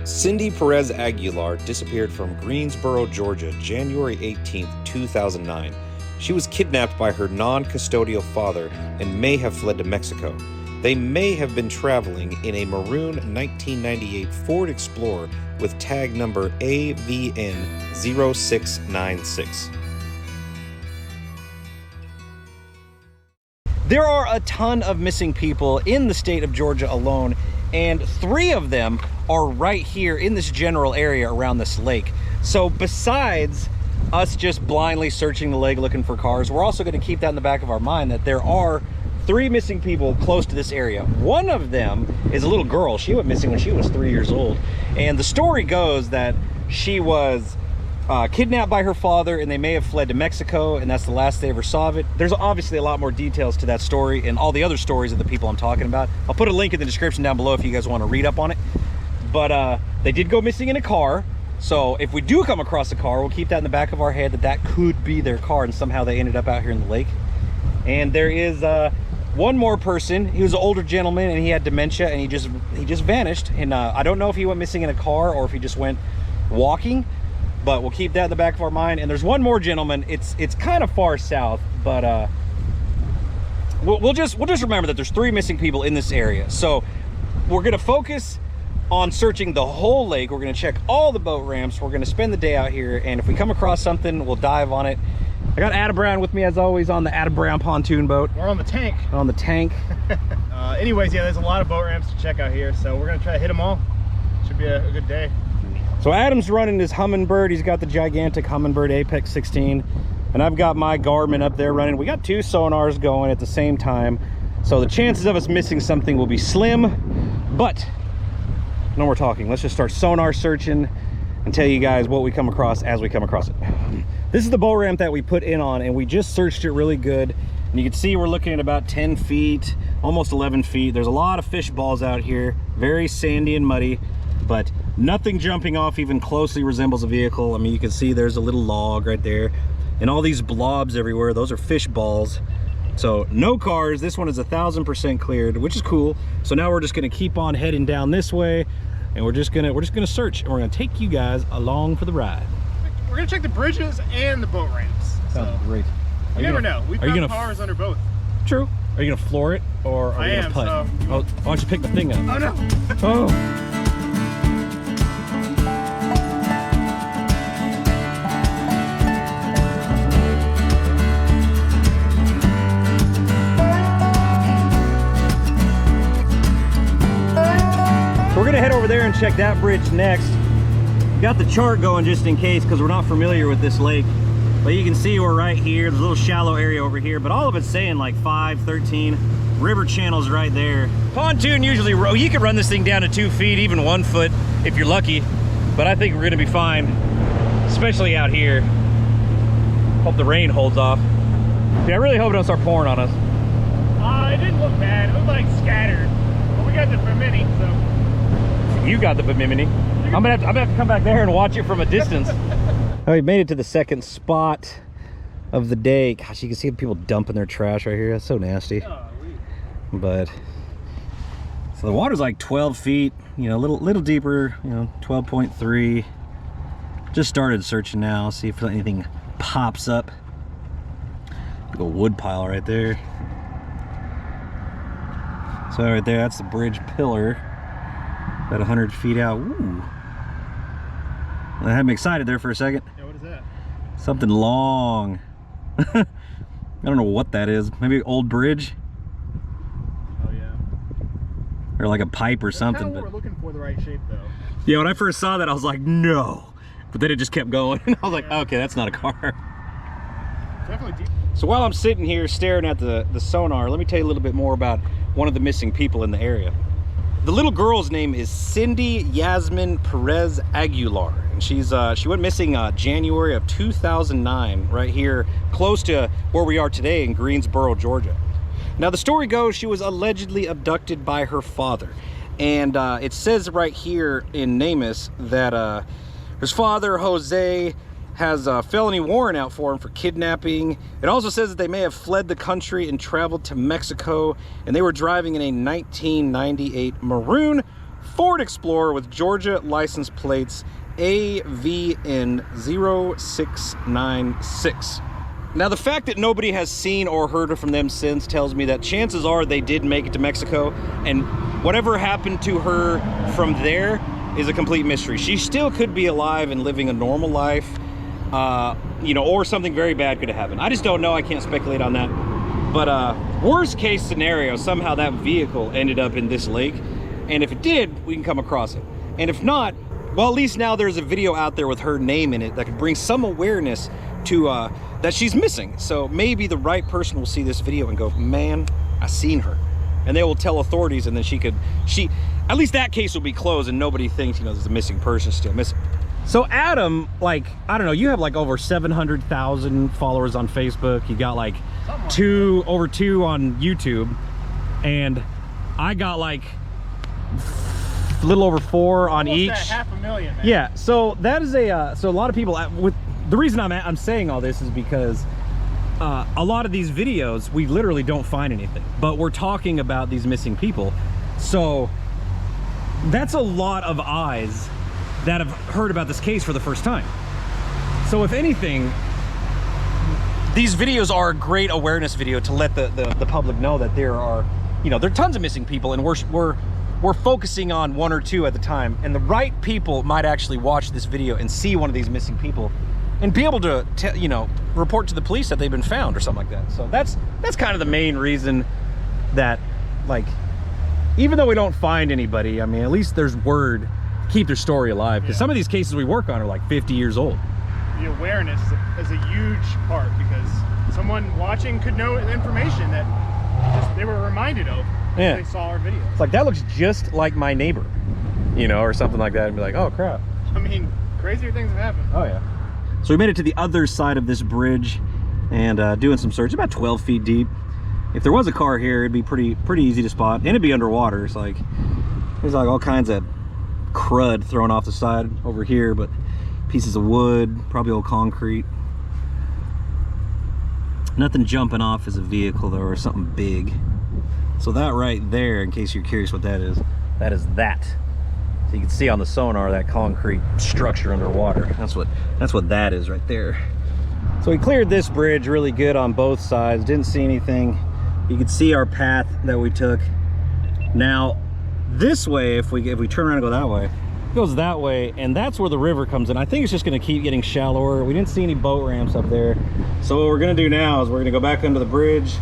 Sindy Perez Aguilar disappeared from Greensboro, Georgia, January 18, 2009. She was kidnapped by her non-custodial father and may have fled to Mexico. They may have been traveling in a maroon 1998 Ford Explorer with tag number AVN0696. There are a ton of missing people in the state of Georgia alone, and 3 of them are right here in this general area around this lake. So besides us just blindly searching the lake looking for cars, we're also going to keep that in the back of our mind that there are 3 missing people close to this area. One of them is a little girl. She went missing when she was 3 years old, and the story goes that she was kidnapped by her father and they may have fled to Mexico, and that's the last they ever saw of it. There's obviously a lot more details to that story and all the other stories of the people I'm talking about. I'll put a link in the description down below if you guys want to read up on it. But they did go missing in a car, so if we do come across a car, we'll keep that in the back of our head that that could be their car and somehow they ended up out here in the lake. And there is one more person. He was an older gentleman and he had dementia, and he just vanished. And I don't know if he went missing in a car or if he just went walking, but we'll keep that in the back of our mind. And there's one more gentleman. It's kind of far south, but we'll just remember that there's 3 missing people in this area. So we're gonna focus on searching the whole lake. We're gonna check all the boat ramps. We're gonna spend the day out here, and if we come across something, we'll dive on it. I got Adam Brown with me as always on the Adam Brown pontoon boat. We're on the tank. On the tank. Anyways, yeah, there's a lot of boat ramps to check out here, so we're gonna try to hit them all. Should be a good day. So Adam's running his Humminbird. He's got the gigantic Humminbird Apex 16, and I've got my Garmin up there running. We got 2 sonars going at the same time, so the chances of us missing something will be slim, but no more talking. Let's just start sonar searching and tell you guys what we come across as we come across it. This is the boat ramp that we put in on, and we just searched it really good, and you can see we're looking at about 10 feet, almost 11 feet. There's a lot of fish balls out here, very sandy and muddy, but nothing jumping off even closely resembles a vehicle. I mean, you can see there's a little log right there and all these blobs everywhere. Those are fish balls. So no cars. This one is 1000% cleared, which is cool. So now we're just gonna keep on heading down this way, and we're just gonna search, and we're gonna take you guys along for the ride. We're gonna check the bridges and the boat ramps. Sounds great. You never know. We found cars under both. True. Are you gonna floor it, or are you gonna putt? So Oh, why don't you pick the thing up? Oh no. Oh. We're gonna head over there and check that bridge next. Got the chart going just in case, because we're not familiar with this lake. But you can see we're right here. There's a little shallow area over here, but all of it's saying like 5, 13. River channel's right there. Pontoon usually, you can run this thing down to 2 feet, even 1 foot if you're lucky. But I think we're gonna be fine, especially out here. Hope the rain holds off. Yeah, I really hope it don't start pouring on us. It didn't look bad. It looked like scattered. But we got the Bimini, so. You got the Bimini. I'm gonna have to come back there and watch it from a distance. Oh, we made it to the second spot of the day. Gosh, you can see people dumping their trash right here. That's so nasty. But so the water's like 12 feet, you know, a little deeper, you know, 12.3. Just started searching now, see if anything pops up. Big old wood pile right there. So right there, that's the bridge pillar. About 100 feet out. Ooh. That had me excited there for a second. Yeah, what is that? Something long. I don't know what that is. Maybe an old bridge? Oh yeah. Or like a pipe or something. Kind of what we're looking for, the right shape though. Yeah, when I first saw that, I was like, no. But then it just kept going. I was like, okay, that's not a car. Definitely deep. So while I'm sitting here staring at the sonar, let me tell you a little bit more about one of the missing people in the area. The little girl's name is Sindy Perez Aguilar, and she went missing January of 2009, right here close to where we are today in Greensboro, Georgia. Now the story goes she was allegedly abducted by her father, and it says right here in NamUs that his father, Jose, has a felony warrant out for him for kidnapping. It also says that they may have fled the country and traveled to Mexico, and they were driving in a 1998 maroon Ford Explorer with Georgia license plates AVN0696. Now, the fact that nobody has seen or heard from them since tells me that chances are they did make it to Mexico, and whatever happened to her from there is a complete mystery. She still could be alive and living a normal life, you know, or something very bad could have happened. I just don't know. I can't speculate on that. But worst case scenario, somehow that vehicle ended up in this lake, and if it did, we can come across it. And if not, well, at least now there's a video out there with her name in it that could bring some awareness to that she's missing. So maybe the right person will see this video and go, man, I seen her. And they will tell authorities, and then at least that case will be closed and nobody thinks, you know, there's a missing person still missing. So Adam, like, I don't know, you have like over 700,000 followers on Facebook. You got like over two on YouTube. And I got like a little over 4 on almost each. at 500,000, man. Yeah, so that is so a lot of people, with the reason I'm saying all this is because a lot of these videos, we literally don't find anything, but we're talking about these missing people. So that's a lot of eyes that have heard about this case for the first time. So if anything, these videos are a great awareness video to let the public know that there are, you know, there are tons of missing people, and we're focusing on 1 or 2 at the time, and the right people might actually watch this video and see one of these missing people and be able to you know, report to the police that they've been found or something like that. So that's kind of the main reason that, like, even though we don't find anybody, I mean, at least there's word to keep their story alive, because some of these cases we work on are like 50 years old. The awareness is a huge part, because someone watching could know information that they were reminded of when they saw our video. It's like, that looks just like my neighbor, you know, or something like that, and be like, oh crap. I mean, crazier things have happened. Oh yeah. So we made it to the other side of this bridge and doing some search, about 12 feet deep. If there was a car here, it'd be pretty easy to spot, and it'd be underwater. It's like, there's like all kinds of crud thrown off the side over here, but pieces of wood, probably old concrete. Nothing jumping off as a vehicle though, or something big. So that right there, in case you're curious what that is that. So you can see on the sonar that concrete structure underwater. That's what that is right there. So we cleared this bridge really good on both sides. Didn't see anything. You can see our path that we took. Now, this way, if we turn around and go that way, it goes that way, and that's where the river comes in. I think it's just gonna keep getting shallower. We didn't see any boat ramps up there. So what we're gonna do now is we're gonna go back under the bridge.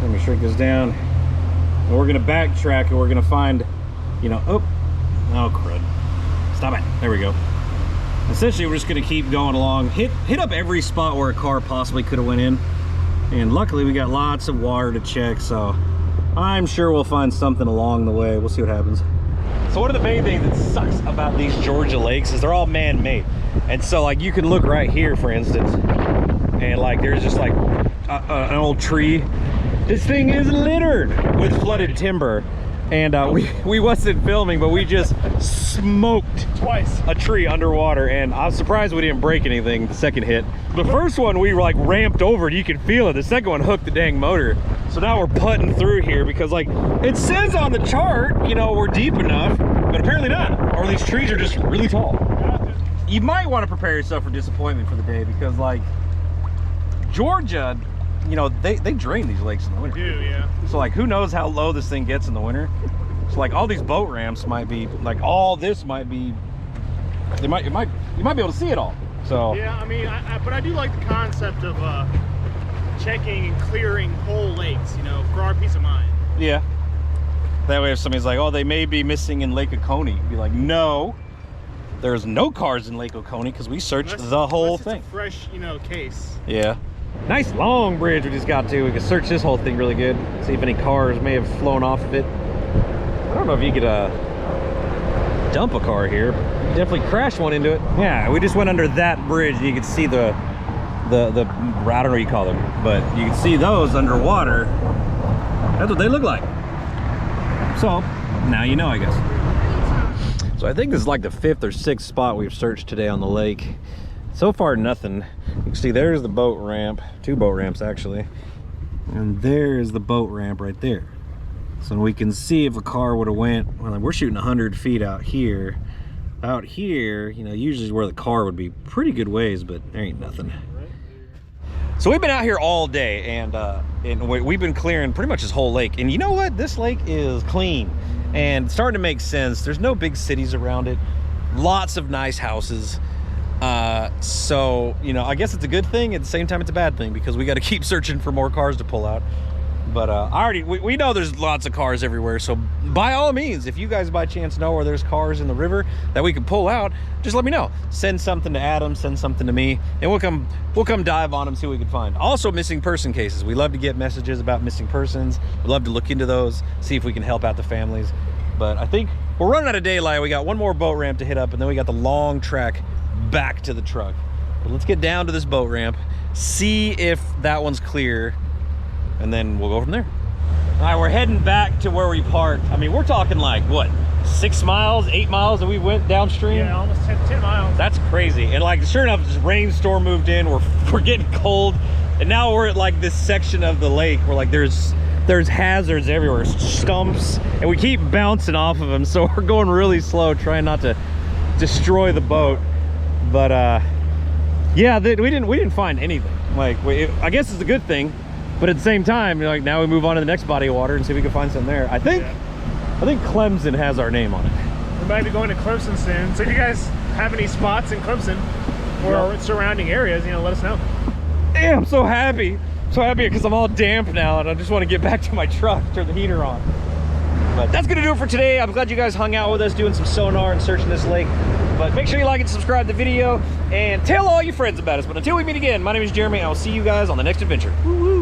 Let me shrink this down. And we're gonna backtrack, and we're gonna find, you know, oh crud. Stop it. There we go. Essentially, we're just gonna keep going along, hit up every spot where a car possibly could have went in. And luckily we got lots of water to check, so I'm sure we'll find something along the way. We'll see what happens. So one of the main things that sucks about these Georgia lakes is they're all man-made. And so, like, you can look right here, for instance, and like there's just like an old tree. This thing is littered with flooded timber. And we wasn't filming, but we just smoked Twice a tree underwater, and I was surprised we didn't break anything the second hit. The first one we were like ramped over and you could feel it. The second one hooked the dang motor. So now we're putting through here because, like, it says on the chart, you know, we're deep enough, but apparently not. Or these trees are just really tall. You might want to prepare yourself for disappointment for the day, because, like, Georgia, you know, they drain these lakes in the winter. They do, yeah. So, like, who knows how low this thing gets in the winter? So, like, all these boat ramps might be, like, all this might be, you might be able to see it all. So yeah, I mean, but I do like the concept of checking and clearing whole lakes, you know, for our peace of mind. yeah, that way if somebody's like, oh, they may be missing in Lake Oconee, be like, no, there's no cars in Lake Oconee because we searched the whole thing. It's a fresh, you know, case. Yeah. Nice long bridge we just got to. We can search this whole thing really good. See if any cars may have flown off of it. I don't know if you could dump a car here. You definitely crash one into it. Yeah, we just went under that bridge. You could see the I don't know what you call them, but you can see those underwater. That's what they look like. So now you know, I guess. So I think this is like the 5th or 6th spot we've searched today on the lake. So far, nothing. You can see there's the boat ramp, 2 boat ramps actually, and there's the boat ramp right there. So we can see if a car would have went. Well, we're shooting 100 feet out here. Out here, you know, usually is where the car would be, pretty good ways, but there ain't nothing. So we've been out here all day, and we've been clearing pretty much this whole lake. And you know what? This lake is clean and starting to make sense. There's no big cities around it. Lots of nice houses. So, you know, I guess it's a good thing. At the same time, it's a bad thing because we got to keep searching for more cars to pull out. But we know there's lots of cars everywhere. So by all means, if you guys by chance know where there's cars in the river that we can pull out, just let me know. Send something to Adam, send something to me, and we'll come dive on them, see what we can find. Also, missing person cases. We love to get messages about missing persons. We'd love to look into those, see if we can help out the families. But I think we're running out of daylight. We got one more boat ramp to hit up, and then we got the long track back to the truck. But let's get down to this boat ramp, see if that one's clear, and then we'll go from there. All right, we're heading back to where we parked. I mean, we're talking like, what, 6 miles, 8 miles that we went downstream? Yeah, almost 10 miles. That's crazy. And like, sure enough, this rainstorm moved in. We're getting cold. And now we're at like this section of the lake where like there's hazards everywhere, stumps, and we keep bouncing off of them. So we're going really slow, trying not to destroy the boat. But yeah, we didn't find anything. Like, I guess it's a good thing. But at the same time, like, now we move on to the next body of water and see if we can find something there. I think Clemson has our name on it. We might be going to Clemson soon. So if you guys have any spots in Clemson or surrounding areas, you know, let us know. Damn, I'm so happy. So happy because I'm all damp now and I just want to get back to my truck, turn the heater on. But that's gonna do it for today. I'm glad you guys hung out with us doing some sonar and searching this lake. But make sure you like and subscribe to the video and tell all your friends about us. But until we meet again, my name is Jeremy. I will see you guys on the next adventure. Woo-woo.